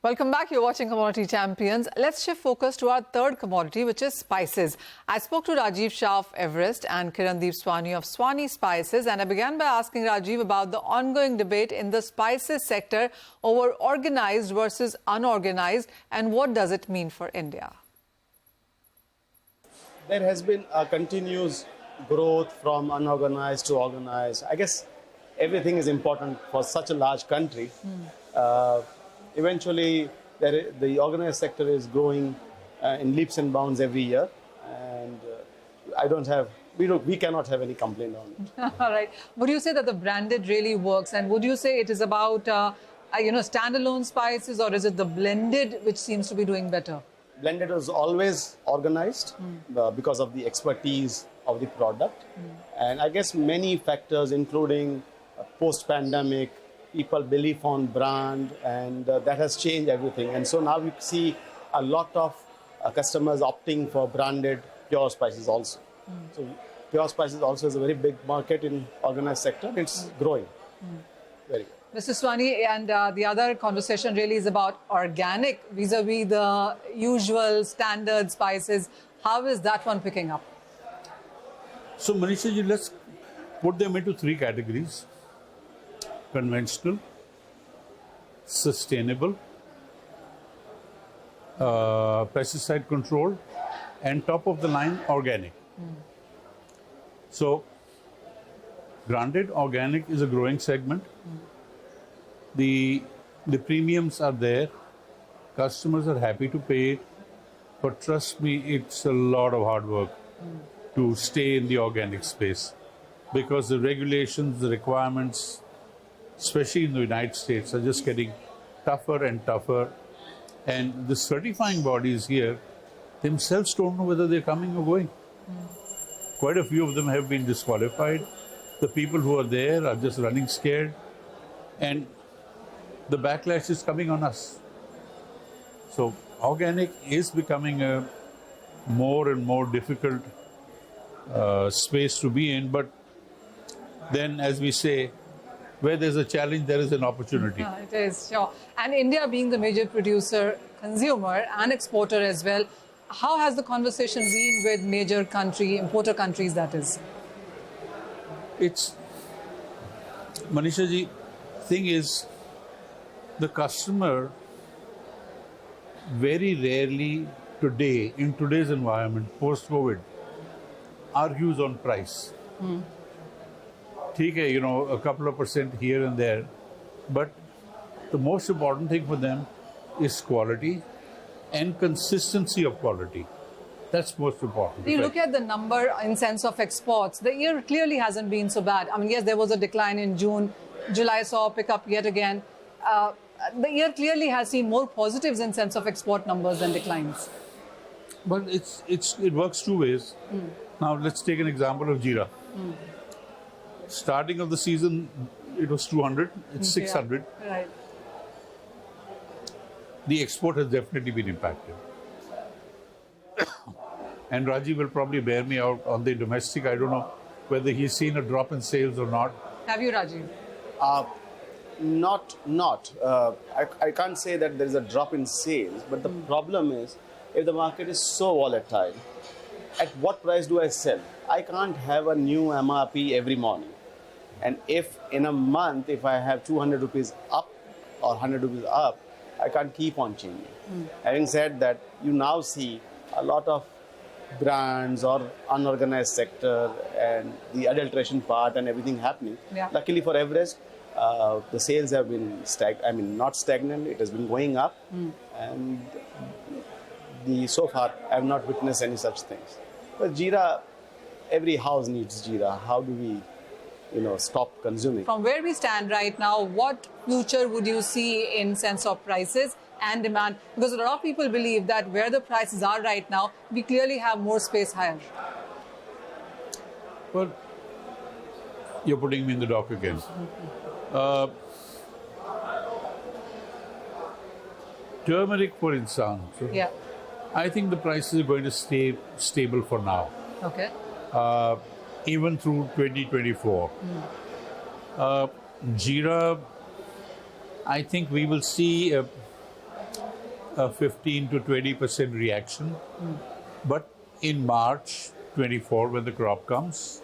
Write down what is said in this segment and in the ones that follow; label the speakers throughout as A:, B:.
A: Welcome back. You're watching Commodity Champions. Let's shift focus to our third commodity, which is spices. I spoke to Rajiv Shah of Everest and Kirandip Swani of Swani Spices, and I began by asking Rajiv about the ongoing debate in the spices sector over organized versus unorganized, and what does it mean for India?
B: There has been a continuous growth from unorganized to organized. I guess everything is important for such a large country. Eventually, the organized sector is growing in leaps and bounds every year, and we cannot have any complaint on it.
A: All right. Would you say that the branded really works, and would you say it is about standalone spices, or is it the blended which seems to be doing better?
B: Blended is always organized because of the expertise of the product, and I guess many factors, including post-pandemic, people belief on brand, and that has changed everything. And so now we see a lot of customers opting for branded pure spices also. So pure spices also is a very big market in organized sector. It's growing. Very good.
A: Mr. Swani, and the other conversation really is about organic vis-a-vis the usual standard spices. How is that one picking up?
C: So Manisha ji, let's put them into three categories: conventional, sustainable, pesticide controlled, and top of the line organic. So granted, organic is a growing segment. The premiums are there, customers are happy to pay it, but trust me, it's a lot of hard work to stay in the organic space, because the regulations, the requirements, especially in the United States, are just getting tougher and tougher. And the certifying bodies here themselves don't know whether they're coming or going. Quite a few of them have been disqualified. The people who are there are just running scared. And the backlash is coming on us. So organic is becoming a more and more difficult space to be in. But then, as we say, where there's a challenge, there is an opportunity.
A: It is, sure. And India being the major producer, consumer and exporter as well, how has the conversation been with major importer countries, that is?
C: It's, Manisha ji, thing is, the customer very rarely today, in today's environment, post-COVID, argues on price. A couple of percent here and there, but the most important thing for them is quality and consistency of quality. That's most important.
A: You look at the number in sense of exports, the year clearly hasn't been so bad. I mean, yes, there was a decline in June. July saw a pickup yet again. The year clearly has seen more positives in sense of export numbers than declines.
C: But it works two ways. Now, let's take an example of Jeera. Starting of the season, it was 200, it's 600.
A: Yeah, right.
C: The export has definitely been impacted. And Rajiv will probably bear me out on the domestic. I don't know whether he's seen a drop in sales or not.
A: Have you, Rajiv?
B: Not. I can't say that there is a drop in sales, but the problem is, if the market is so volatile, at what price do I sell? I can't have a new MRP every morning. And if in a month, if I have 200 rupees up or 100 rupees up, I can't keep on changing. Having said that, you now see a lot of brands or unorganized sector and the adulteration part and everything happening.
A: Yeah.
B: Luckily for Everest, the sales have been not stagnant, it has been going up. And so far, I have not witnessed any such things. But Jeera, every house needs Jeera. How do we stop consuming?
A: From where we stand right now, what future would you see in sense of prices and demand? Because a lot of people believe that where the prices are right now, we clearly have more space higher.
C: Well, you're putting me in the dock again. Turmeric, for instance.
A: Yeah.
C: I think the prices are going to stay stable for now.
A: Okay.
C: Even through 2024. Jeera, I think we will see a 15 to 20% reaction. But in March 24, when the crop comes,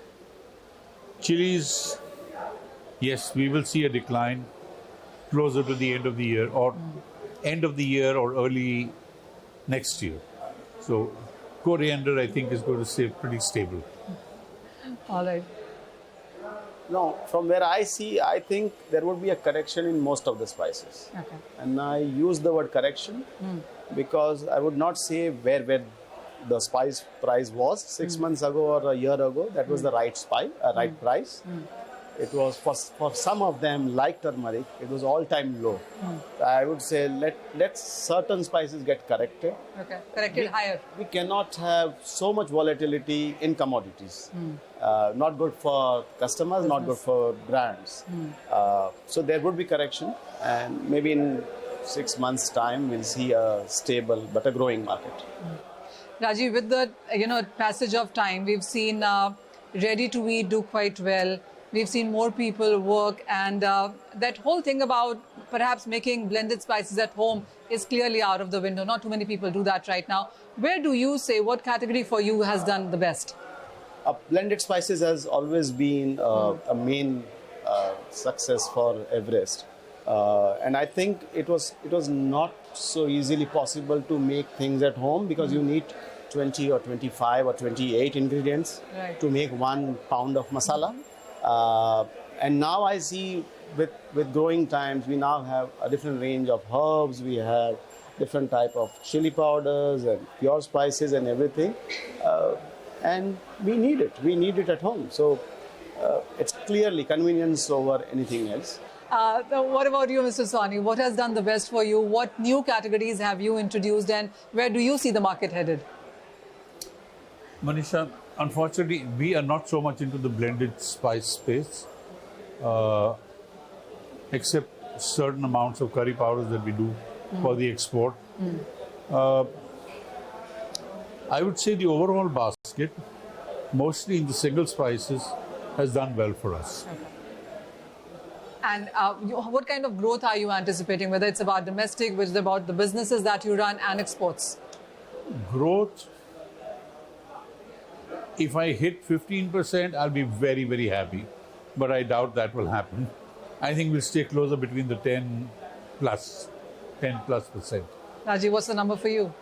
C: chilies, yes, we will see a decline closer to the end of the year or early next year. So coriander, I think, is going to stay pretty stable.
A: All right.
B: No, from where I see, I think there would be a correction in most of the spices.
A: Okay.
B: And I use the word correction because I would not say where the spice price was 6 months ago or a year ago. That was the right right price. It was for some of them, like turmeric, it was all-time low. I would say let certain spices get corrected.
A: Okay. Corrected higher.
B: We cannot have so much volatility in commodities. Not good for customers, not good for brands. So there would be correction, and maybe in 6 months' time, we'll see a stable but a growing market.
A: Rajiv, with the passage of time, we've seen ready-to-eat do quite well. We've seen more people work, and that whole thing about perhaps making blended spices at home is clearly out of the window. Not too many people do that right now. Where do you say, what category for you has done the best?
B: Blended spices has always been a main success for Everest. And I think it was not so easily possible to make things at home because you need 20 or 25 or 28 ingredients to make 1 pound of masala. And now I see with growing times, we now have a different range of herbs. We have different type of chili powders and pure spices and everything. And we need it. We need it at home. So it's clearly convenience over anything else.
A: What about you, Mr. Swani? What has done the best for you? What new categories have you introduced, and where do you see the market headed?
C: Manisha, unfortunately, we are not so much into the blended spice space, except certain amounts of curry powders that we do for the export. I would say the overall basket, mostly in the single spices, has done well for us.
A: Okay. And what kind of growth are you anticipating, whether it's about domestic, which is about the businesses that you run, and exports?
C: Growth, if I hit 15%, I'll be very, very happy. But I doubt that will happen. I think we'll stay closer between the 10 plus %.
A: Rajiv, what's the number for you?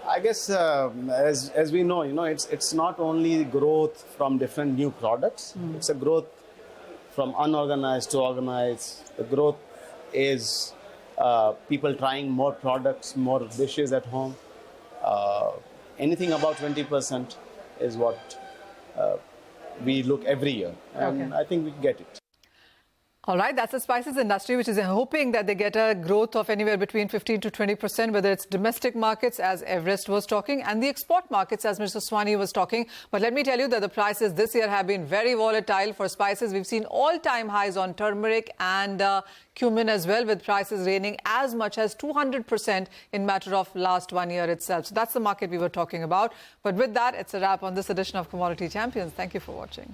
B: I guess as we know, it's not only growth from different new products. It's a growth from unorganized to organized. The growth is people trying more products, more dishes at home. Anything about 20% is what we look every year, and I think we get it.
A: All right, that's the spices industry, which is hoping that they get a growth of anywhere between 15 to 20%, whether it's domestic markets, as Everest was talking, and the export markets, as Mr. Swani was talking. But let me tell you that the prices this year have been very volatile for spices. We've seen all-time highs on turmeric and cumin as well, with prices raining as much as 200% in matter of last 1 year itself. So that's the market we were talking about. But with that, it's a wrap on this edition of Commodity Champions. Thank you for watching.